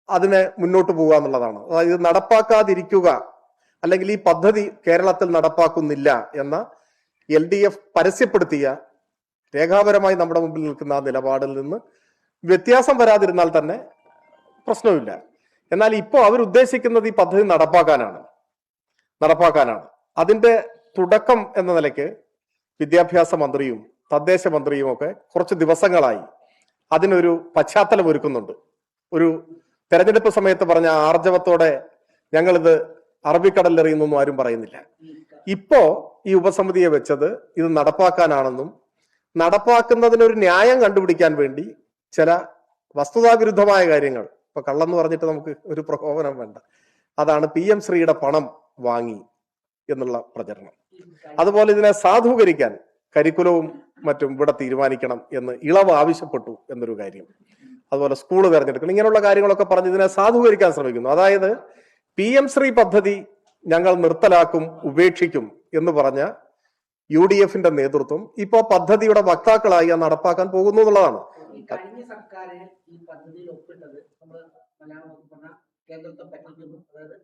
അതിനെ മുന്നോട്ട് പോകുക എന്നുള്ളതാണ്. അതായത് നടപ്പാക്കാതിരിക്കുക, അല്ലെങ്കിൽ ഈ പദ്ധതി കേരളത്തിൽ നടപ്പാക്കുന്നില്ല എന്ന LDF പരസ്യപ്പെടുത്തിയ, രേഖാപരമായി നമ്മുടെ മുമ്പിൽ നിൽക്കുന്ന ആ നിലപാടിൽ നിന്ന് വ്യത്യാസം വരാതിരുന്നാൽ തന്നെ പ്രശ്നവുമില്ല. എന്നാൽ ഇപ്പോൾ അവരുദ്ദേശിക്കുന്നത് ഈ പദ്ധതി നടപ്പാക്കാനാണ്. അതിന്റെ തുടക്കം എന്ന നിലയ്ക്ക് വിദ്യാഭ്യാസ മന്ത്രിയും തദ്ദേശ മന്ത്രിയും ഒക്കെ കുറച്ച് ദിവസങ്ങളായി അതിനൊരു പശ്ചാത്തലം ഒരുക്കുന്നുണ്ട്. ഒരു തെരഞ്ഞെടുപ്പ് സമയത്ത് പറഞ്ഞ ആർജവത്തോടെ ഞങ്ങളിത് അറബിക്കടലിലെറിയുന്നൊന്നും ആരും പറയുന്നില്ല. ഇപ്പോ ഈ ഉപസമിതിയെ വെച്ചത് ഇത് നടപ്പാക്കാനാണെന്നും നടപ്പാക്കുന്നതിനൊരു ന്യായം കണ്ടുപിടിക്കാൻ വേണ്ടി ചില വസ്തുതാവിരുദ്ധമായ കാര്യങ്ങൾ, ഇപ്പൊ കള്ളെന്ന് പറഞ്ഞിട്ട് നമുക്ക് ഒരു പ്രകോപനം വേണ്ട, അതാണ് PM ശ്രീയുടെ പണം വാങ്ങി എന്നുള്ള പ്രചരണം. അതുപോലെ ഇതിനെ സാധൂകരിക്കാൻ കരിക്കുലവും മറ്റും ഇവിടെ തീരുമാനിക്കണം എന്ന് ഇളവ് ആവശ്യപ്പെട്ടു എന്നൊരു കാര്യം. അതുപോലെ സ്കൂൾ തെരഞ്ഞെടുക്കണം, ഇങ്ങനെയുള്ള കാര്യങ്ങളൊക്കെ പറഞ്ഞ് ഇതിനെ സാധൂകരിക്കാൻ ശ്രമിക്കുന്നു. അതായത് PM ശ്രീ പദ്ധതി ഞങ്ങൾ നിർത്തലാക്കും, ഉപേക്ഷിക്കും എന്ന് പറഞ്ഞ UDF-ന്റെ നേതൃത്വം ഇപ്പോ പദ്ധതിയുടെ വക്താക്കളായി നടപ്പാക്കാൻ പോകുന്നു എന്നുള്ളതാണ്. ഈ കഴിഞ്ഞ സർക്കാര് ഈ പദ്ധതിയിൽ ഒപ്പിട്ടത് നമ്മൾ മലയാളം പറഞ്ഞ കേന്ദ്രത്തെ പറ്റിക്കുന്നു, അതായത്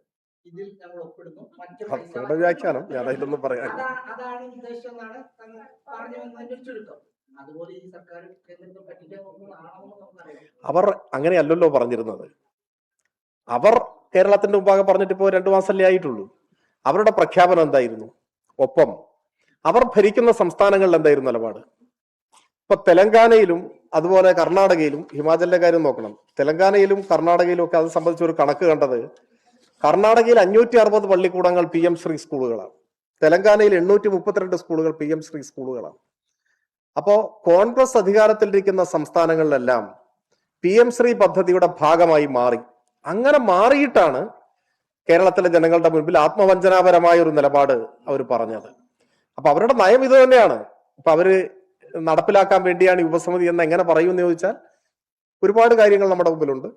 ഇതിൽ ഞങ്ങൾ ഒപ്പിടുന്നു, മറ്റു വ്യാഖ്യാനം ഞാൻ അതിലൊന്നും പറയാൻ, അതാണ് ഉദ്ദേശം എന്നാണ് പറഞ്ഞു വന്നതിന്റെ ചുരുക്കം. അതുപോലെ ഈ സർക്കാർ കേന്ദ്രത്തെ പറ്റിക്കാൻ നമുക്കറിയാം. അവർ അങ്ങനെയല്ലല്ലോ പറഞ്ഞിരുന്നത്. അവർ കേരളത്തിന്റെ മുമ്പാകെ പറഞ്ഞിട്ട് ഇപ്പോൾ 2 മാസമല്ലേ ആയിട്ടുള്ളൂ. അവരുടെ പ്രഖ്യാപനം എന്തായിരുന്നു? ഒപ്പം അവർ ഭരിക്കുന്ന സംസ്ഥാനങ്ങളിൽ എന്തായിരുന്നു നിലപാട്? ഇപ്പൊ തെലങ്കാനയിലും അതുപോലെ കർണാടകയിലും, ഹിമാചലിലെ കാര്യം നോക്കണം, തെലങ്കാനയിലും കർണാടകയിലും ഒക്കെ അത് സംബന്ധിച്ച് ഒരു കണക്ക് കണ്ടത്, കർണാടകയിൽ 560 പള്ളിക്കൂടങ്ങൾ PM ശ്രീ സ്കൂളുകളാണ്, തെലങ്കാനയിൽ 832 സ്കൂളുകൾ PM ശ്രീ സ്കൂളുകളാണ്. അപ്പോ കോൺഗ്രസ് അധികാരത്തിലിരിക്കുന്ന സംസ്ഥാനങ്ങളിലെല്ലാം PM ശ്രീ പദ്ധതിയുടെ ഭാഗമായി മാറി. അങ്ങനെ മാറിയിട്ടാണ് കേരളത്തിലെ ജനങ്ങളുടെ മുൻപിൽ ആത്മവഞ്ചനാപരമായ ഒരു നിലപാട് അവർ പറഞ്ഞത്. അപ്പൊ അവരുടെ നയം ഇത് തന്നെയാണ്. അപ്പൊ അവര് നടപ്പിലാക്കാൻ വേണ്ടിയാണ് ഈ ഉപസമിതി എന്ന് എങ്ങനെ പറയുമെന്ന് ചോദിച്ചാൽ ഒരുപാട് കാര്യങ്ങൾ നമ്മുടെ മുമ്പിലുണ്ട്.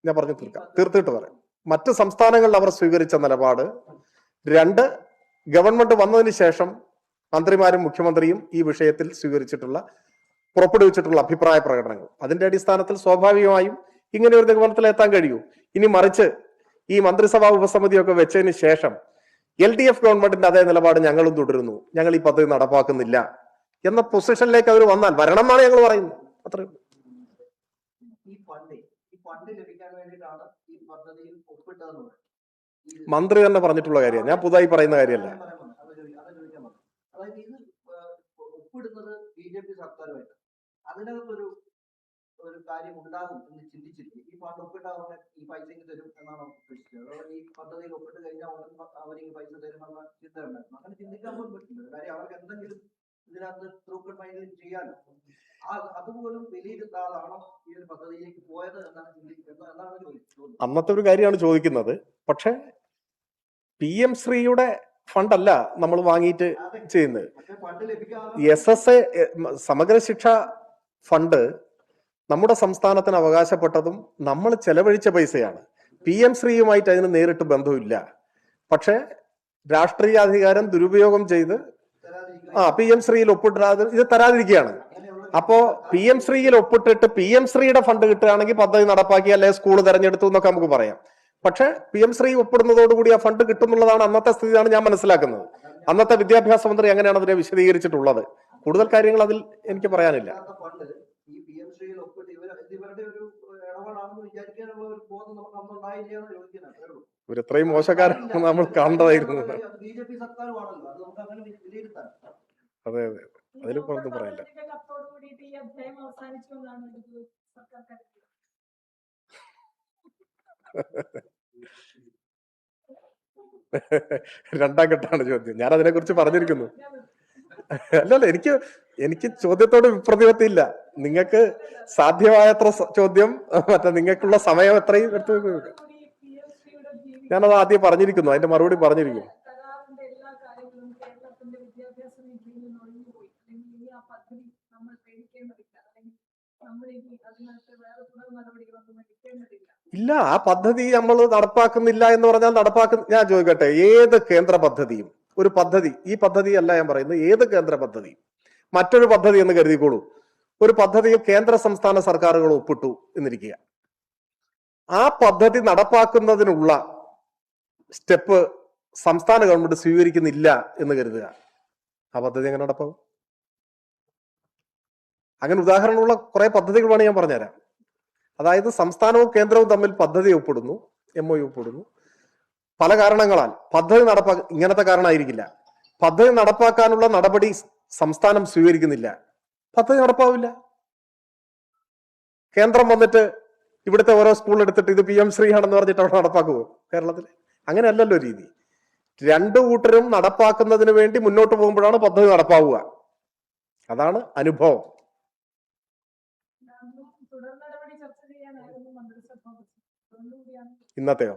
ഞാൻ പറഞ്ഞു തീർത്തിട്ട് പറയാം. മറ്റ് സംസ്ഥാനങ്ങളിൽ അവർ സ്വീകരിച്ച നിലപാട്, 2 ഗവൺമെന്റ് വന്നതിന് ശേഷം മന്ത്രിമാരും മുഖ്യമന്ത്രിയും ഈ വിഷയത്തിൽ പുറപ്പെടുവിച്ചിട്ടുള്ള അഭിപ്രായ പ്രകടനങ്ങൾ, അതിന്റെ അടിസ്ഥാനത്തിൽ സ്വാഭാവികമായും ഇങ്ങനെ ഒരു നിഗമനത്തിൽ എത്താൻ കഴിയൂ. ഇനി മറിച്ച് ഈ മന്ത്രിസഭാ ഉപസമിതിയൊക്കെ വെച്ചതിന് ശേഷം LDF ഗവൺമെന്റിന്റെ അതേ നിലപാട് ഞങ്ങളും തുടരുന്നു, ഞങ്ങൾ ഈ പദ്ധതി നടപ്പാക്കുന്നില്ല എന്ന പൊസിഷനിലേക്ക് അവർ വരണം എന്നാണ് ഞങ്ങൾ പറയുന്നത്. അത്രയും മന്ത്രി തന്നെ പറഞ്ഞിട്ടുള്ള കാര്യമാണ്, ഞാൻ പുതുതായി പറയുന്ന കാര്യമല്ല. ഒപ്പിടുന്നത് BJP സർക്കാരുമായിട്ട് അതിനകത്തൊരു കാര്യം ഉണ്ടാകും എന്ന് ചിന്തിച്ചിരിക്കും. ഈ ഫണ്ട് ഒപ്പിട്ടാൽ ഈ പൈസ തരും എന്നാണ് ഉദ്ദേശിച്ചത്. അതുകൊണ്ട് ഈ പദ്ധതിയിൽ ഒപ്പിട്ട് കഴിഞ്ഞാൽ അവർ ഈ പൈസ തരുമെന്ന ചിന്ത ഉണ്ടായിരുന്നു. അങ്ങനെ ചിന്തിക്കാൻ പോലും പറ്റില്ല. കാര്യം അവർക്ക് എന്തെങ്കിലും ഇതിനകത്ത് ത്രൂക്കൺ മൈൻഡിൽ ചെയ്യാനോ അതുപോലും വിലയിരുത്താൻ ആളാണോ ഈ ഒരു പദ്ധതിയിലേക്ക് പോയത് എന്നാണ് ചിന്തിക്കുന്നത്, എന്നാണ് ചോദിക്കുന്നത്. അന്നത്തെ ഒരു കാര്യമാണ് ചോദിക്കുന്നത്. പക്ഷെ PM ശ്രീയുടെ ഫണ്ടല്ല നമ്മൾ വാങ്ങിയിട്ട് ചെയ്യുന്നത്. SSA സമഗ്ര ശിക്ഷ ഫണ്ട് നമ്മുടെ സംസ്ഥാനത്തിന് അവകാശപ്പെട്ടതും നമ്മൾ ചെലവഴിച്ച പൈസയാണ്. PM ശ്രീയുമായിട്ട് അതിന് നേരിട്ട് ബന്ധമില്ല. പക്ഷെ രാഷ്ട്രീയാധികാരം ദുരുപയോഗം ചെയ്ത് PM ശ്രീയിൽ ഒപ്പിട്ടാതെ ഇത് തരാതിരിക്കുകയാണ്. അപ്പോ PM ശ്രീയിൽ ഒപ്പിട്ടിട്ട് PM ശ്രീയുടെ ഫണ്ട് കിട്ടുകയാണെങ്കിൽ പദ്ധതി നടപ്പാക്കി, അല്ലെ സ്കൂൾ തെരഞ്ഞെടുത്തു എന്നൊക്കെ നമുക്ക് പറയാം. പക്ഷെ PM ശ്രീ ഒപ്പിടുന്നതോടുകൂടി ആ ഫണ്ട് കിട്ടുന്നുള്ളതാണ് അന്നത്തെ സ്ഥിതിയാണ് ഞാൻ മനസ്സിലാക്കുന്നത്. അന്നത്തെ വിദ്യാഭ്യാസ മന്ത്രി അങ്ങനെയാണ് അതിനെ വിശദീകരിച്ചിട്ടുള്ളത്. കൂടുതൽ കാര്യങ്ങൾ അതിൽ എനിക്ക് പറയാനില്ല. ഇവർ എത്രയും മോശക്കാരാണ് നമ്മൾ കാണേണ്ടതായിരുന്നു. അതെ അതെ, അതിൽ പുറത്തും പറയില്ല. രണ്ടാം ഘട്ടമാണ് ചോദ്യം. ഞാൻ അതിനെ കുറിച്ച് പറഞ്ഞിരിക്കുന്നു. അല്ലല്ല, എനിക്ക് ചോദ്യത്തോട് വിപ്രതിപത്തിയില്ല. നിങ്ങൾക്ക് സാധ്യമായത്ര ചോദ്യം, നിങ്ങൾക്കുള്ള സമയം എത്രയും എടുത്തു വെക്കുക. ഞാനത് ആദ്യം പറഞ്ഞിരിക്കുന്നു, അതിന്റെ മറുപടി പറഞ്ഞിരിക്കുന്നു. ഇല്ല, ആ പദ്ധതി നമ്മൾ നടപ്പാക്കുന്നില്ല എന്ന് പറഞ്ഞാൽ ഞാൻ ചോദിക്കട്ടെ, ഏത് കേന്ദ്ര പദ്ധതിയും ഒരു പദ്ധതി, ഈ പദ്ധതി അല്ല ഞാൻ പറയുന്നത്, ഏത് കേന്ദ്ര പദ്ധതി മറ്റൊരു പദ്ധതി എന്ന് കരുതിക്കോളൂ, ഒരു പദ്ധതിയിൽ കേന്ദ്ര സംസ്ഥാന സർക്കാരുകൾ ഒപ്പിട്ടു എന്നിരിക്കുക, ആ പദ്ധതി നടപ്പാക്കുന്നതിനുള്ള സ്റ്റെപ്പ് സംസ്ഥാന ഗവൺമെന്റ് സ്വീകരിക്കുന്നില്ല എന്ന് കരുതുക, ആ പദ്ധതി എങ്ങനെ നടപ്പാകും? അങ്ങനെ ഉദാഹരണമുള്ള കുറെ പദ്ധതികൾ വേണമെങ്കിൽ ഞാൻ പറഞ്ഞുതരാം. അതായത് സംസ്ഥാനവും കേന്ദ്രവും തമ്മിൽ പദ്ധതി ഒപ്പിടുന്നു, MOU ഒപ്പിടുന്നു. പല കാരണങ്ങളാൽ പദ്ധതി ഇങ്ങനത്തെ കാരണമായിരിക്കില്ല. പദ്ധതി നടപ്പാക്കാനുള്ള നടപടി സംസ്ഥാനം സ്വീകരിക്കുന്നില്ല, പദ്ധതി നടപ്പാവില്ല. കേന്ദ്രം വന്നിട്ട് ഇവിടുത്തെ ഓരോ സ്കൂൾ എടുത്തിട്ട് ഇത് PM ശ്രീ ആണെന്ന് പറഞ്ഞിട്ട് അവിടെ നടപ്പാക്കുമോ കേരളത്തിൽ? അങ്ങനെയല്ലല്ലോ രീതി. രണ്ടു കൂട്ടരും നടപ്പാക്കുന്നതിന് വേണ്ടി മുന്നോട്ട് പോകുമ്പോഴാണ് പദ്ധതി നടപ്പാവുക. അതാണ് അനുഭവം. തുടർ നടപടി ചർച്ച ചെയ്യാനായിരുന്നു മന്ത്രിസഭ. ഇന്നത്തെയോ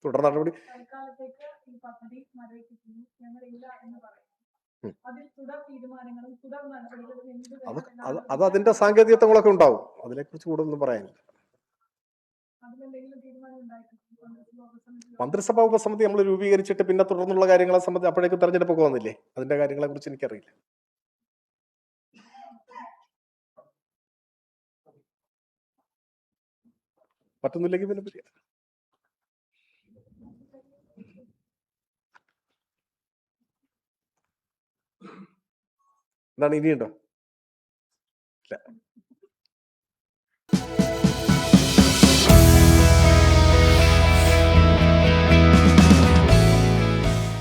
തുടർ നടപടി തൽക്കാലത്തേക്ക് ഈ പദ്ധതി മരവിപ്പിക്കുന്നു, ഞങ്ങളില്ല എന്ന് പറയുന്നു. അതിൽ തുടർ തീരുമാനങ്ങളും തുടർ നടപടികളും അത് അതിന്റെ സാങ്കേതികത്വങ്ങളൊക്കെ ഉണ്ടാവും. അതിനെക്കുറിച്ച് കൂടുതലൊന്നും പറയാനില്ല. അതിലെന്തെങ്കിലും തീരുമാനം ഉണ്ടായിട്ടുണ്ട്? മന്ത്രിസഭാ ഉപസമിതി നമ്മൾ രൂപീകരിച്ചിട്ട് പിന്നെ തുടർന്നുള്ള കാര്യങ്ങളെ സംബന്ധിച്ച് അപ്പോഴേക്കും തെരഞ്ഞെടുപ്പൊക്കെ വന്നില്ലേ, അതിന്റെ കാര്യങ്ങളെ കുറിച്ച് എനിക്കറിയില്ല. പറ്റുന്നില്ലെങ്കിൽ പിന്നെ പിരിയാം. എന്താണ് ഇനിയുണ്ടോ? ഇല്ല.